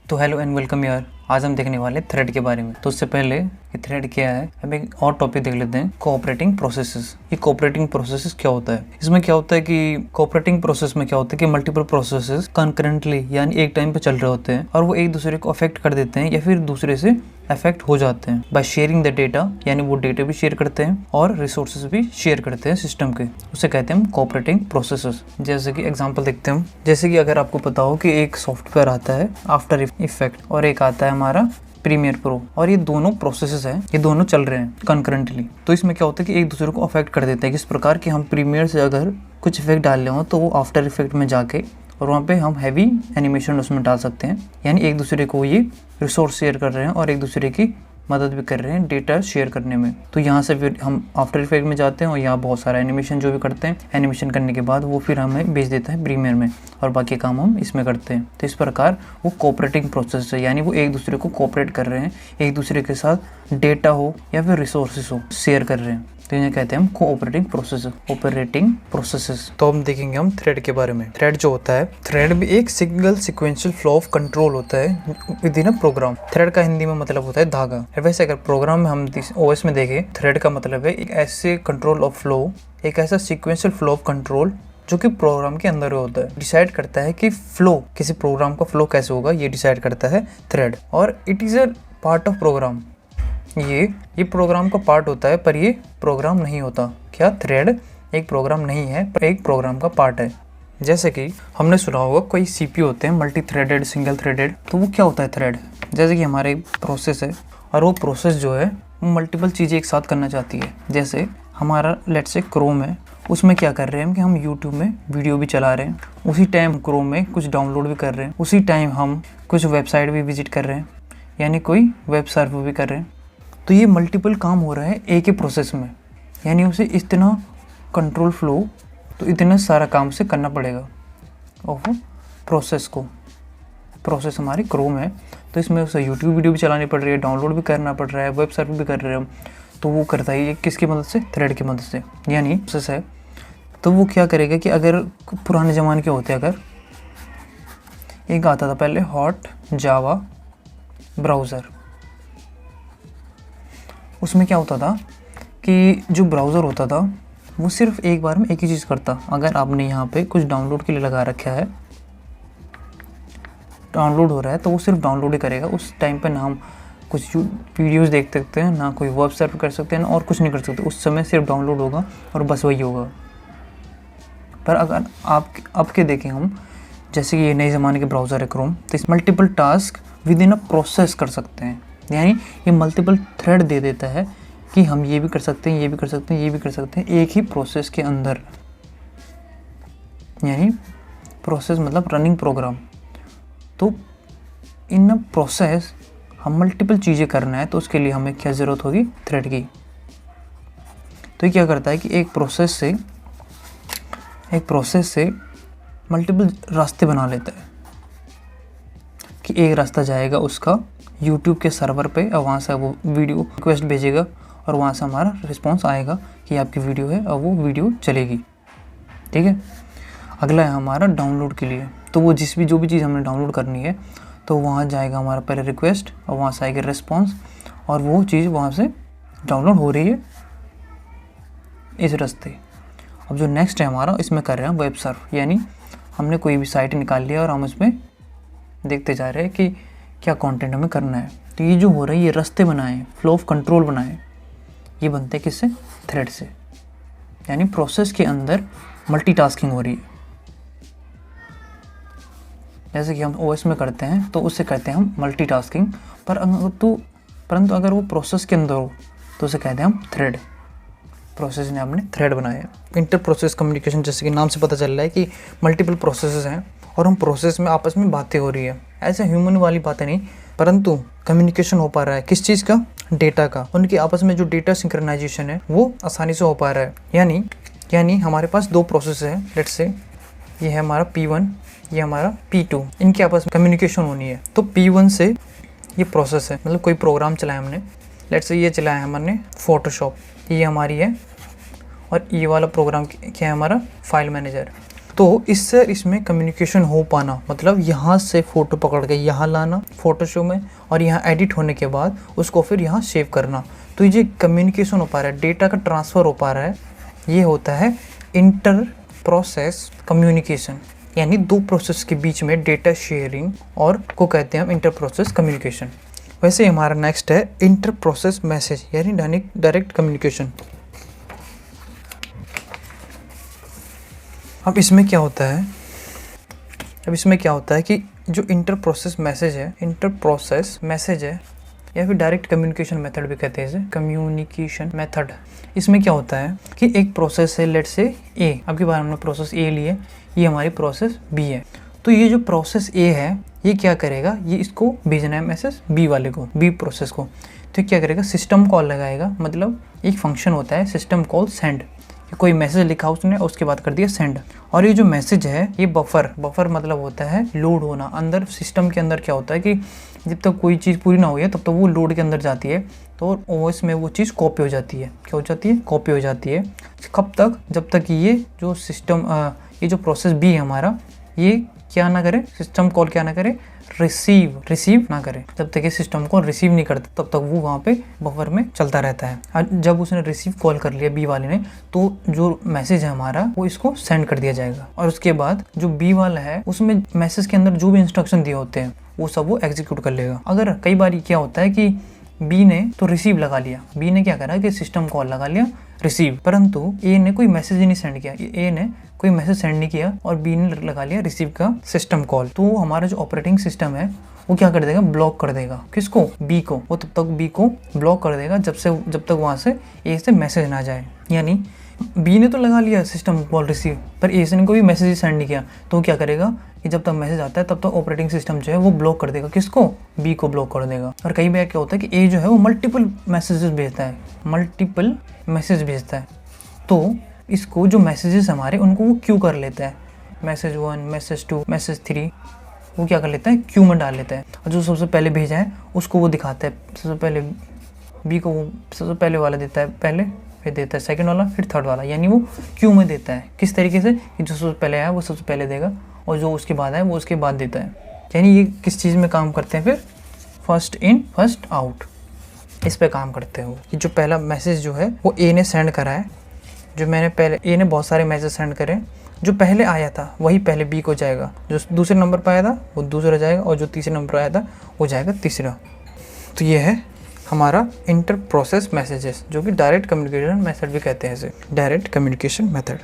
तो hello and welcome यार। आज हम देखने वाले थ्रेड के बारे में। तो उससे पहले कि थ्रेड क्या है, हम एक और टॉपिक देख लेते हैं, कोऑपरेटिंग प्रोसेसेस। ये कोऑपरेटिंग प्रोसेसेस क्या होता है? इसमें क्या होता है कि कोऑपरेटिंग प्रोसेस में क्या होता है कि मल्टीपल प्रोसेसेस कंकरेंटली यानी एक टाइम पे चल रहे होते हैं और वो एक दूसरे को अफेक्ट कर देते हैं या फिर दूसरे से अफेक्ट हो जाते हैं बाय शेयरिंग द डेटा, यानी वो डेटा भी शेयर करते हैं और रिसोर्सेज भी शेयर करते हैं सिस्टम के। उसे कहते हैं हम कोऑपरेटिंग प्रोसेसेस। जैसे कि एग्जांपल देखते हैं हम, जैसे कि अगर आपको पता हो कि एक सॉफ्टवेयर आता है आफ्टर इफेक्ट और एक आता है हमारा प्रीमियर प्रो, और ये दोनों प्रोसेसेस हैं, ये दोनों चल रहे हैं कंकरेंटली। तो इसमें क्या होता है कि एक दूसरे को अफेक्ट कर देते हैं। किस प्रकार कि हम प्रीमियर से अगर कुछ इफेक्ट डाल रहे हो तो वो आफ्टर इफेक्ट में जाके और वहाँ पे हम हैवी एनिमेशन उसमें डाल सकते हैं, यानी एक दूसरे को ये रिसोर्स शेयर कर रहे हैं और एक दूसरे की मदद भी कर रहे हैं डेटा शेयर करने में। तो यहाँ से फिर हम आफ्टर इफेक्ट में जाते हैं और यहाँ बहुत सारा एनिमेशन जो भी करते हैं, एनिमेशन करने के बाद वो फिर हमें भेज देता है प्रीमियर में और बाकी काम हम इसमें करते हैं। तो इस प्रकार वो कोऑपरेटिंग प्रोसेस है, यानी वो एक दूसरे को कोऑपरेट कर रहे हैं, एक दूसरे के साथ डेटा हो या फिर रिसोर्सेस हो शेयर कर रहे हैं। तो इन्हें कहते हैं हम कोऑपरेटिंग प्रोसेसेस। तो हम देखेंगे हम थ्रेड के बारे में। थ्रेड जो होता है, थ्रेड भी एक single sequential flow of control होता है within a program. Thread का हिंदी में मतलब होता है धागा। वैसे अगर प्रोग्राम में हम ओएस में देखें, थ्रेड का मतलब है एक ऐसे कंट्रोल ऑफ फ्लो, एक ऐसा सीक्वेंशियल फ्लो ऑफ कंट्रोल जो कि प्रोग्राम के अंदर होता है। डिसाइड करता है कि फ्लो, किसी प्रोग्राम का फ्लो कैसे होगा, ये डिसाइड करता है थ्रेड। और it is a part of program. ये प्रोग्राम का पार्ट होता है पर ये प्रोग्राम नहीं होता। क्या थ्रेड एक प्रोग्राम नहीं है पर एक प्रोग्राम का पार्ट है। जैसे कि हमने सुना होगा कोई सीपीयू होते हैं मल्टी थ्रेडेड, सिंगल थ्रेडेड। तो वो क्या होता है थ्रेड? जैसे कि हमारे प्रोसेस है और वो प्रोसेस जो है वो मल्टीपल चीज़ें एक साथ करना चाहती है। जैसे हमारा लेट्स से क्रोम है, उसमें क्या कर रहे हैं कि हम यूट्यूब में वीडियो भी चला रहे हैं, उसी टाइम क्रोम में कुछ डाउनलोड भी कर रहे हैं, उसी टाइम हम कुछ वेबसाइट भी विजिट कर रहे हैं, यानी कोई वेब सर्फ भी कर रहे हैं। तो ये मल्टीपल काम हो रहा है एक ही प्रोसेस में, यानी उसे इतना कंट्रोल फ्लो, तो इतना सारा काम से करना पड़ेगा ऑफ प्रोसेस को। प्रोसेस हमारी क्रोम है तो इसमें उसे यूट्यूब वीडियो भी चलानी पड़ रही है, डाउनलोड भी करना पड़ रहा है, वेब सर्फ भी कर रहे हैं हम। तो वो करता है ये किसकी मदद से? थ्रेड की मदद से, यानी प्रोसेस है। तो वो क्या करेगा कि अगर पुराने ज़माने के होते, अगर एक आता था पहले हॉट जावा ब्राउज़र, उसमें क्या होता था कि जो ब्राउज़र होता था वो सिर्फ एक बार में एक ही चीज़ करता। अगर आपने यहाँ पे कुछ डाउनलोड के लिए लगा रखा है, डाउनलोड हो रहा है, तो वो सिर्फ डाउनलोड ही करेगा। उस टाइम पे ना हम कुछ वीडियोस देख सकते हैं, ना कोई वेब सर्फ कर सकते हैं, ना और कुछ नहीं कर सकते। उस समय सिर्फ डाउनलोड होगा और बस वही होगा। पर अगर आप के देखें हम, जैसे कि ये नए ज़माने के ब्राउज़र है क्रोम, तो इस multiple task with in a process कर सकते हैं, यानी ये मल्टीपल थ्रेड दे देता है कि हम ये भी कर सकते हैं, ये भी कर सकते हैं, ये भी कर सकते हैं एक ही प्रोसेस के अंदर। यानी प्रोसेस मतलब रनिंग प्रोग्राम। तो इन अ प्रोसेस हम मल्टीपल चीज़ें करना है, तो उसके लिए हमें क्या ज़रूरत होगी? थ्रेड की। तो ये क्या करता है कि एक प्रोसेस से मल्टीपल रास्ते बना लेता है कि एक रास्ता जाएगा उसका YouTube के सर्वर पे और वहाँ से वो वीडियो रिक्वेस्ट भेजेगा और वहाँ से हमारा रिस्पांस आएगा कि आपकी वीडियो है और वो वीडियो चलेगी। ठीक है। अगला है हमारा डाउनलोड के लिए। तो वो जो भी चीज़ हमने डाउनलोड करनी है तो वहाँ जाएगा हमारा पहले रिक्वेस्ट और वहाँ से आएगा रिस्पांस और वो चीज़ वहाँ से डाउनलोड हो रही है इस रास्ते। अब जो नेक्स्ट है हमारा, इसमें कर रहे हैं वेब सर्फ, यानी हमने कोई भी साइट निकाल लिया और हम उसमें देखते जा रहे हैं कि क्या कंटेंट हमें करना है। तो ये जो हो रहा है, ये रास्ते बनाए, फ्लो ऑफ कंट्रोल बनाए, ये बनते हैं किससे? थ्रेड से। यानी प्रोसेस के अंदर मल्टीटास्किंग हो रही है। जैसे कि हम ओएस में करते हैं तो उससे कहते हैं हम मल्टीटास्किंग। परंतु अगर वो प्रोसेस के अंदर हो तो उसे कहते हैं हम थ्रेड। प्रोसेस ने हमने थ्रेड बनाया। इंटर प्रोसेस कम्युनिकेशन, जैसे कि नाम से पता चल रहा है कि मल्टीपल प्रोसेसेस हैं और हम प्रोसेस में आपस में बातें हो रही है। ऐसे ह्यूमन वाली बातें नहीं, परंतु कम्युनिकेशन हो पा रहा है। किस चीज़ का? डेटा का। उनके आपस में जो डेटा सिंक्रोनाइजेशन है वो आसानी से हो पा रहा है। यानी हमारे पास दो प्रोसेस है, लेट्स से ये है हमारा P1, ये हमारा P2, इनके आपस में कम्युनिकेशन होनी है। तो P1 से ये प्रोसेस है, मतलब कोई प्रोग्राम चलाया हमने, लेट्स से ये चलाया हमने फोटोशॉप, ये हमारी है, और ये वाला प्रोग्राम क्या है हमारा? File manager. तो इससे इसमें कम्युनिकेशन हो पाना, मतलब यहाँ से फ़ोटो पकड़ के यहाँ लाना फ़ोटोशॉप में, और यहाँ एडिट होने के बाद उसको फिर यहाँ सेव करना। तो ये कम्युनिकेशन हो पा रहा है, डेटा का ट्रांसफ़र हो पा रहा है, ये होता है इंटर प्रोसेस कम्युनिकेशन, यानी दो प्रोसेस के बीच में डेटा शेयरिंग और को कहते हैं हम इंटर प्रोसेस कम्युनिकेशन। वैसे हमारा नेक्स्ट है इंटर प्रोसेस मैसेज, यानी डायरेक्ट कम्युनिकेशन। अब इसमें क्या होता है कि जो इंटर प्रोसेस मैसेज है या फिर डायरेक्ट कम्युनिकेशन मेथड भी कहते हैं इसे, कम्युनिकेशन मेथड। इसमें क्या होता है कि एक प्रोसेस है, लेट से ए, अब की बार हमने प्रोसेस ए ली है, ये हमारी प्रोसेस बी है। तो ये जो प्रोसेस ए है ये क्या करेगा, ये इसको भेजना है मैसेज बी वाले को, बी प्रोसेस को। तो क्या करेगा, सिस्टम कॉल लगाएगा, मतलब एक फंक्शन होता है सिस्टम कॉल सेंड, कोई मैसेज लिखा उसने उसके बाद कर दिया सेंड। और ये जो मैसेज है ये बफर मतलब होता है लोड होना। अंदर सिस्टम के अंदर क्या होता है कि जब तक कोई चीज़ पूरी ना हुई है तब तक वो लोड के अंदर जाती है, तो ओएस में वो चीज़ कॉपी हो जाती है। क्या हो जाती है, कॉपी हो जाती है। कब तक, जब तक ये जो सिस्टम ये जो प्रोसेस बी है हमारा, ये क्या ना करे, सिस्टम कॉल क्या ना करे, रिसीव ना करे। जब तक ये सिस्टम कॉल रिसीव नहीं करता तब तक वो वहाँ पे बफर में चलता रहता है। और जब उसने रिसीव कॉल कर लिया बी वाले ने, तो जो मैसेज है हमारा वो इसको सेंड कर दिया जाएगा। और उसके बाद जो बी वाला है उसमें मैसेज के अंदर जो भी इंस्ट्रक्शन दिए होते हैं वो सब वो एग्जीक्यूट कर लेगा। अगर कई बार क्या होता है कि बी ने तो रिसीव लगा लिया, बी ने क्या करा कि सिस्टम कॉल लगा लिया रिसीव, परंतु ए ने कोई मैसेज ही नहीं सेंड किया, ए ने कोई मैसेज सेंड नहीं किया और बी ने लगा लिया रिसीव का सिस्टम कॉल। तो हमारा जो ऑपरेटिंग सिस्टम है वो क्या कर देगा, ब्लॉक कर देगा। किसको, बी को। वो तब तक बी को ब्लॉक कर देगा जब तक वहाँ से ए से मैसेज ना जाए। यानी बी ने तो लगा लिया सिस्टम कॉल रिसीव, पर ए ने कोई मैसेज सेंड नहीं किया, तो क्या करेगा कि जब तक मैसेज आता है तब तक ऑपरेटिंग सिस्टम जो है वो ब्लॉक कर देगा। किसको, बी को ब्लॉक कर देगा। और कई बार क्या होता है कि ए जो है वो मल्टीपल मैसेज भेजता है, तो इसको जो मैसेजेस हमारे उनको वो क्यू कर लेता है, मैसेज 1, मैसेज 2, मैसेज 3, वो क्या कर लेता है, क्यू में डाल लेता है। और जो सबसे पहले भेजा है उसको वो दिखाता है, सबसे पहले बी को वो सबसे पहले वाला देता है पहले, फिर देता है सेकंड वाला, फिर थर्ड वाला, यानी वो क्यू में देता है। किस तरीके से कि जो सबसे पहले आया वो सबसे पहले देगा और जो उसके बाद आया वो उसके बाद देता है। यानी ये किस चीज़ में काम करते हैं, फिर फर्स्ट इन फर्स्ट आउट, इस पे काम करते हैं। वो जो पहला मैसेज जो है वो ए ने सेंड करा है, जो मैंने पहले ए ने बहुत सारे मैसेज सेंड करे, जो पहले आया था वही पहले बी को जाएगा, जो दूसरे नंबर पर आया था वो दूसरा जाएगा, और जो तीसरे नंबर पर आया था वो जाएगा तीसरा। तो ये है हमारा इंटर प्रोसेस मैसेजेस, जो कि डायरेक्ट कम्युनिकेशन मेथड भी कहते हैं इसे, डायरेक्ट कम्युनिकेशन मेथड।